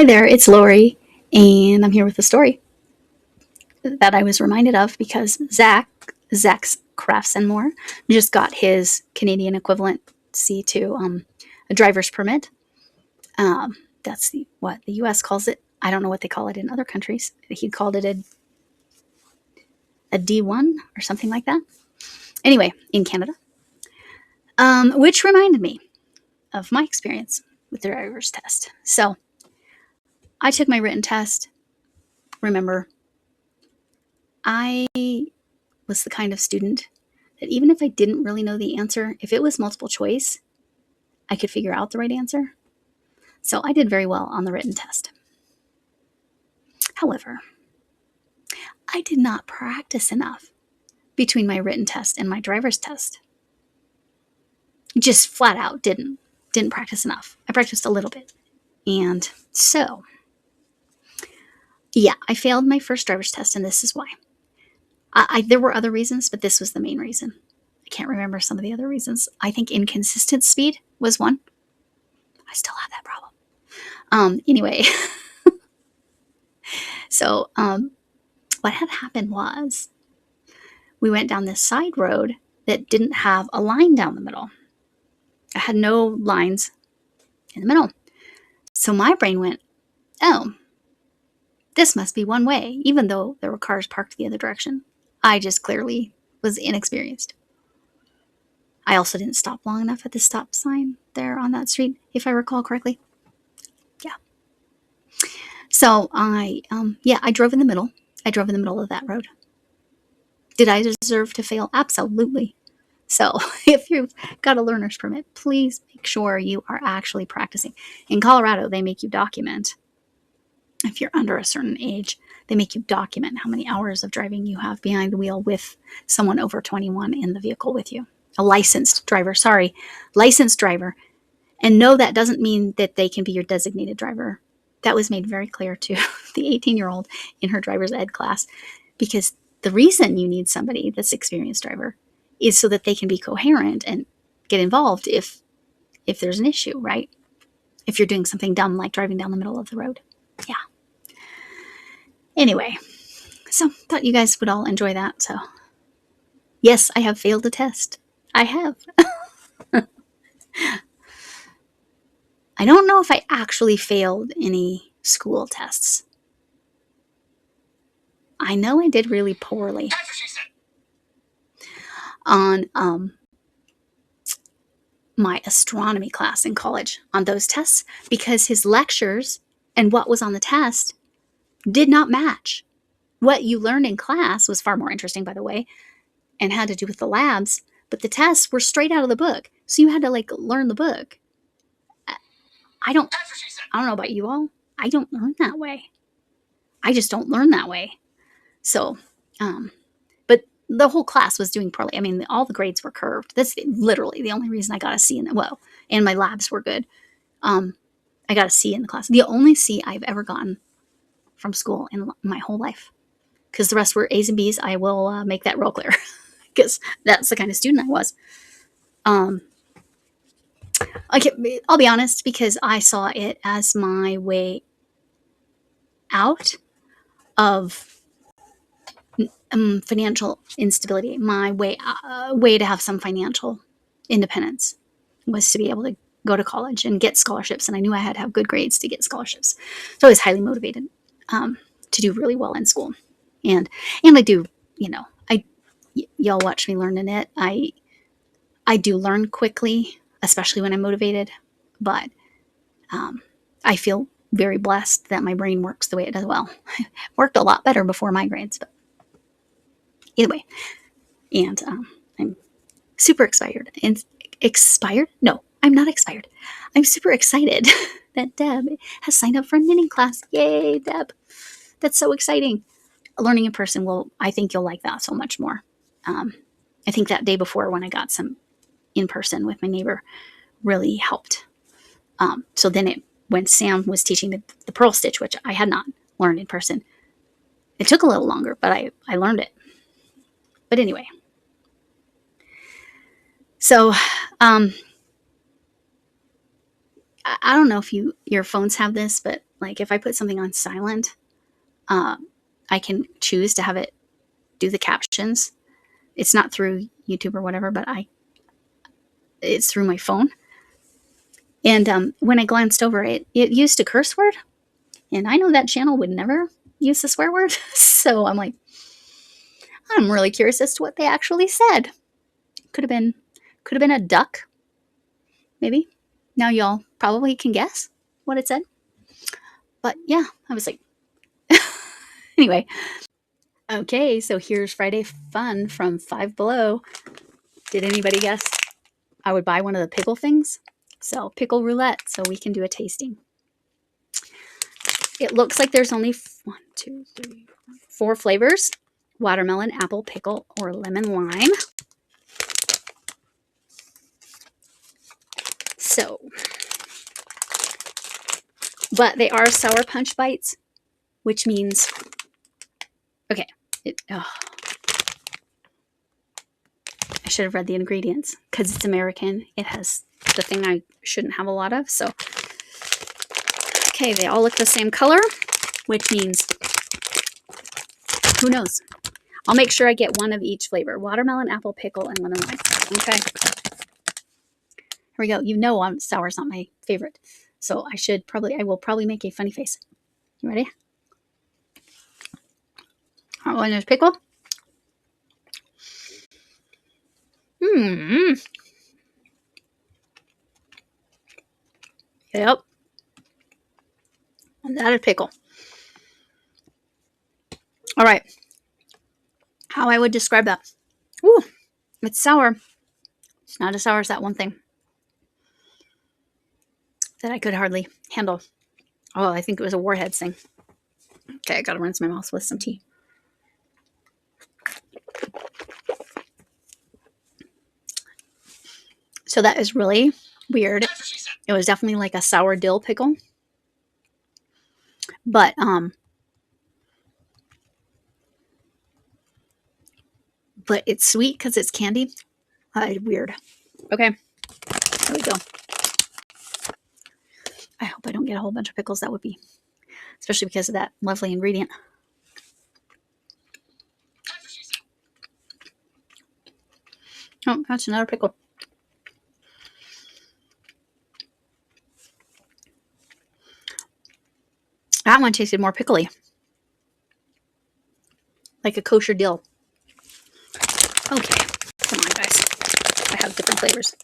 Hi there, it's Lori, and I'm here with a story that I was reminded of because Zach's Crafts and More, just got his Canadian equivalency to a driver's permit. That's what the U.S. calls it. I don't know what they call it in other countries. He called it a D1 or something like that. Anyway, in Canada, which reminded me of my experience with the driver's test. So I took my written test. Remember, I was the kind of student that even if I didn't really know the answer, if it was multiple choice, I could figure out the right answer. So I did very well on the written test. However, I did not practice enough between my written test and my driver's test. Just flat out didn't practice enough. I practiced a little bit. And so, yeah, I failed my first driver's test, and this is why. There were other reasons, but this was the main reason. I can't remember some of the other reasons. I think inconsistent speed was one. I still have that problem. Anyway, so what had happened was we went down this side road that didn't have a line down the middle. It had no lines in the middle. So my brain went, oh, this must be one way, even though there were cars parked the other direction. I just clearly was inexperienced. I also didn't stop long enough at the stop sign there on that street, if I recall correctly. Yeah. So I drove in the middle. I drove in the middle of that road. Did I deserve to fail? Absolutely. So if you've got a learner's permit, please make sure you are actually practicing. In Colorado, they make you document. If you're under a certain age, they make you document how many hours of driving you have behind the wheel with someone over 21 in the vehicle with you. A licensed driver. And no, that doesn't mean that they can be your designated driver. That was made very clear to the 18-year-old in her driver's ed class, because the reason you need somebody that's experienced driver is so that they can be coherent and get involved if there's an issue, right? If you're doing something dumb like driving down the middle of the road. Yeah. Anyway, so thought you guys would all enjoy that. So yes, I have failed a test. I have. I don't know if I actually failed any school tests. I know I did really poorly That's what she said. on my astronomy class in college on those tests, because his lectures and what was on the test did not match. What you learned in class was far more interesting, by the way, and had to do with the labs, but the tests were straight out of the book. So you had to learn the book. I don't know about you all. I don't learn that way. I just don't learn that way. So, but the whole class was doing poorly. I mean, all the grades were curved. That's literally the only reason I got a C in it. And my labs were good. I got a C in the class. The only C I've ever gotten from school in my whole life. Because the rest were A's and B's. I will make that real clear. Because that's the kind of student I was. I'll be honest, because I saw it as my way out of financial instability. My way to have some financial independence was to be able to go to college and get scholarships. And I knew I had to have good grades to get scholarships. So I was highly motivated to do really well in school. And I do, y'all watch me learn in it. I do learn quickly, especially when I'm motivated, but I feel very blessed that my brain works the way it does. Well, it worked a lot better before my grades, but either way. And I'm super excited. No, I'm not expired. I'm super excited that Deb has signed up for a knitting class. Yay, Deb. That's so exciting. Learning in person I think you'll like that so much more. I think that day before when I got some in person with my neighbor really helped. So then when Sam was teaching the purl stitch, which I had not learned in person, it took a little longer, but I learned it. But anyway, so I don't know if your phones have this, but like if I put something on silent, I can choose to have it do the captions. It's not through YouTube or whatever, but it's through my phone. And when I glanced over it, it used a curse word, and I know that channel would never use the swear word. So I'm like, I'm really curious as to what they actually said. Could have been a duck, maybe. Now y'all probably can guess what it said. But yeah, I was like, anyway. Okay, so here's Friday Fun from Five Below. Did anybody guess I would buy one of the pickle things? So pickle roulette, so we can do a tasting. It looks like there's only 4 flavors: watermelon, apple, pickle, or lemon lime. So, but they are sour punch bites, which means, okay, I should have read the ingredients because it's American. It has the thing I shouldn't have a lot of. So, okay, they all look the same color, which means, who knows? I'll make sure I get one of each flavor: watermelon, apple, pickle, and lemon lime. Okay. Here we go. You know, sour's not my favorite, so I will probably make a funny face. You ready? All right, one is pickle. Yep. And that is pickle. All right. How I would describe that? Ooh, it's sour. It's not as sour as that one thing that I could hardly handle. Oh, I think it was a Warheads thing. Okay, I gotta rinse my mouth with some tea. So that is really weird. It was definitely like a sour dill pickle. But it's sweet because it's candy. Weird. Okay, here we go. I hope I don't get a whole bunch of pickles. That would be, especially because of that lovely ingredient. Oh, that's another pickle. That one tasted more pickly. Like a kosher dill. Okay, come on, guys. I have different flavors.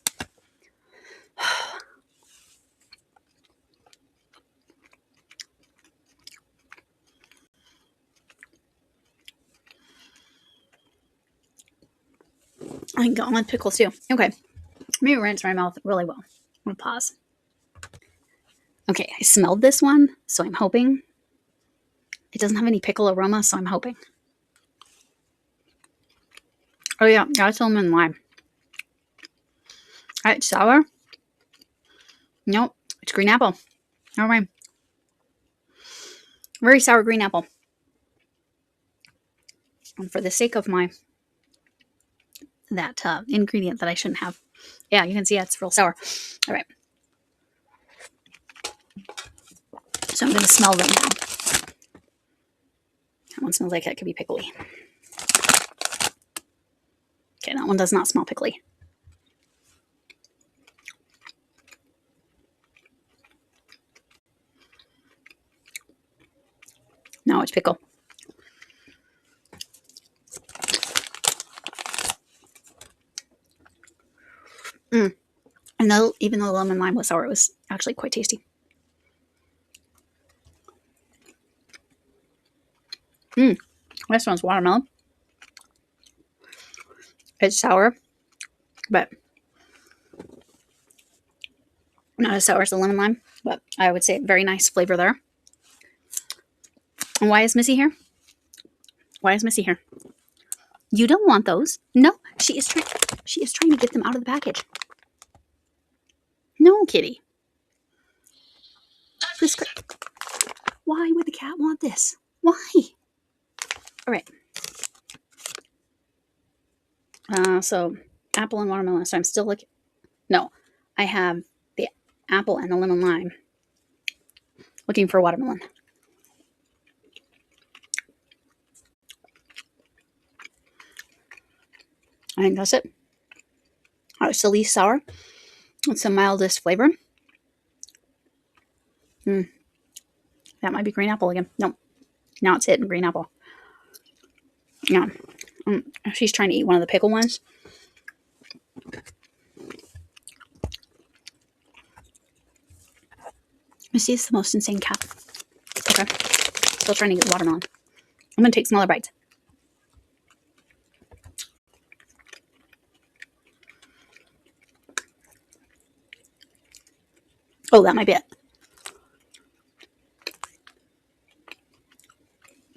I can go on with pickles too. Okay, let me rinse my mouth really well. I'm gonna pause. Okay, I smelled this one, so I'm hoping it doesn't have any pickle aroma, so I'm hoping. Oh yeah, that's lemon lime. All right, sour. Nope, it's green apple. All right, very sour green apple. And for the sake of that ingredient that I shouldn't have, yeah, you can see it's real sour. All right, so I'm gonna smell them now. That one smells like it could be pickly. Okay, that one does not smell pickly. No, it's pickle. And even though the lemon lime was sour, it was actually quite tasty. This one's watermelon. It's sour, but not as sour as the lemon lime. But I would say very nice flavor there. And why is Missy here? Why is Missy here? You don't want those. No, she is trying to get them out of the package. No, kitty. Why would the cat want this? Why? All right. So apple and watermelon. So I'm still looking. No, I have the apple and the lemon lime. looking for watermelon. I think that's it. It's the least sour. It's the mildest flavor. That might be green apple again. Nope. Now it's hitting green apple. Yeah. She's trying to eat one of the pickle ones. Missy is the most insane cat. Okay. Still trying to get watermelon. I'm going to take smaller bites. Oh, that might be it.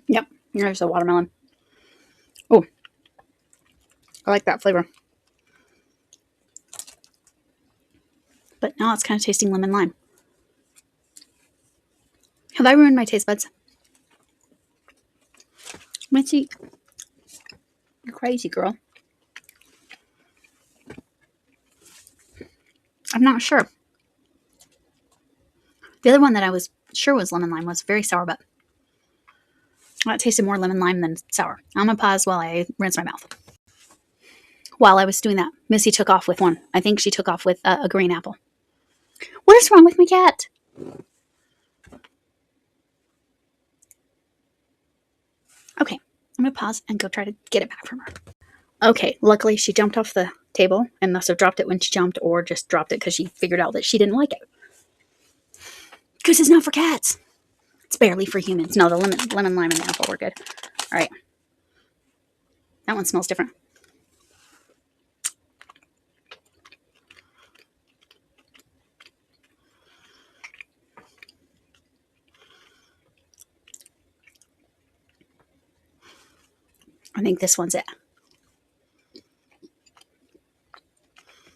Yep. Here's the watermelon. Oh. I like that flavor. But now it's kind of tasting lemon lime. Have I ruined my taste buds? Missy, you're crazy, girl. I'm not sure. The other one that I was sure was lemon lime was very sour, but that tasted more lemon lime than sour. I'm going to pause while I rinse my mouth. While I was doing that, Missy took off with one. I think she took off with a green apple. What is wrong with my cat? Okay, I'm going to pause and go try to get it back from her. Okay, luckily she jumped off the table and must have dropped it when she jumped, or just dropped it because she figured out that she didn't like it. Because it's not for cats. It's barely for humans. No, the lemon lime, and the apple were good. All right. That one smells different. I think this one's it.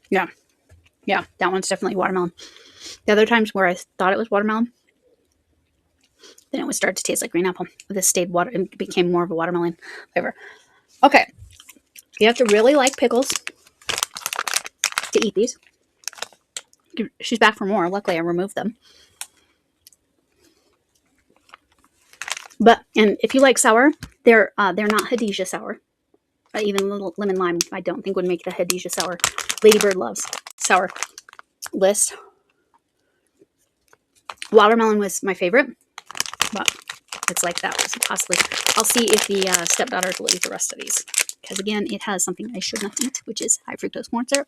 Yeah. Yeah, that one's definitely watermelon. The other times where I thought it was watermelon, then it would start to taste like green apple. This stayed water and became more of a watermelon flavor. Okay. You have to really like pickles to eat these. She's back for more. Luckily, I removed them. And if you like sour, they're not Hadijah sour. Even little lemon lime, I don't think would make the Hadijah sour. Ladybird loves sour. List. Watermelon was my favorite, but it's like that was possibly. I'll see if the stepdaughters will eat the rest of these, because again, it has something I should not eat, which is high fructose corn syrup.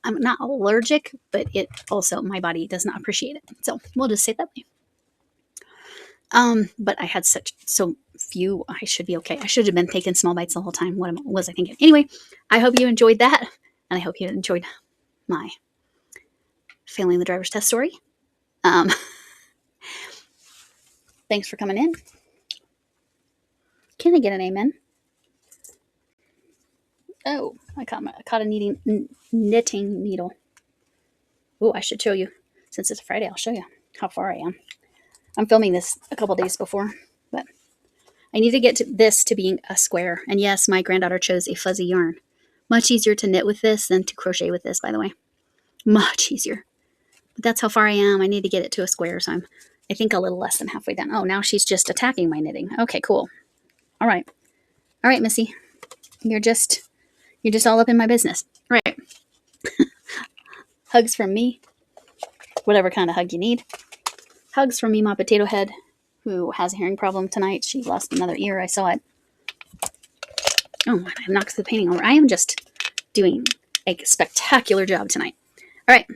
I'm not allergic, but it also, my body does not appreciate it. So we'll just say it that way. But I had so few, I should be okay. I should have been taking small bites the whole time. What was I thinking? Anyway, I hope you enjoyed that, and I hope you enjoyed my failing the driver's test story. Thanks for coming in. Can I get an amen? Oh, I caught a knitting needle. Oh, I should show you. Since it's Friday, I'll show you how far I am. I'm filming this a couple days before, but I need to get this to being a square. And yes, my granddaughter chose a fuzzy yarn. Much easier to knit with this than to crochet with this, by the way. Much easier. But that's how far I am. I need to get it to a square, so I'm, I think, a little less than halfway done. Oh, now she's just attacking my knitting. Okay, cool. All right. All right, Missy. You're just all up in my business. All right. Hugs from me. Whatever kind of hug you need. Hugs from me, my potato head, who has a hearing problem tonight. She lost another ear. I saw it. Oh, I knocked the painting over. I am just doing a spectacular job tonight. All right.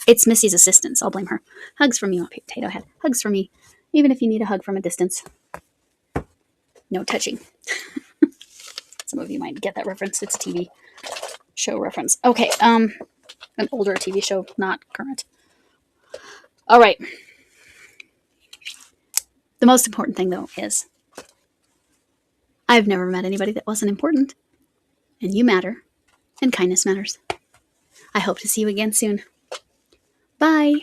It's Missy's assistance. I'll blame her. Hugs from me, my potato head. Hugs from me. Even if you need a hug from a distance. No touching. Some of you might get that reference. It's a TV show reference. Okay. An older TV show, not current. All right. The most important thing, though, is I've never met anybody that wasn't important. And you matter. And kindness matters. I hope to see you again soon. Bye.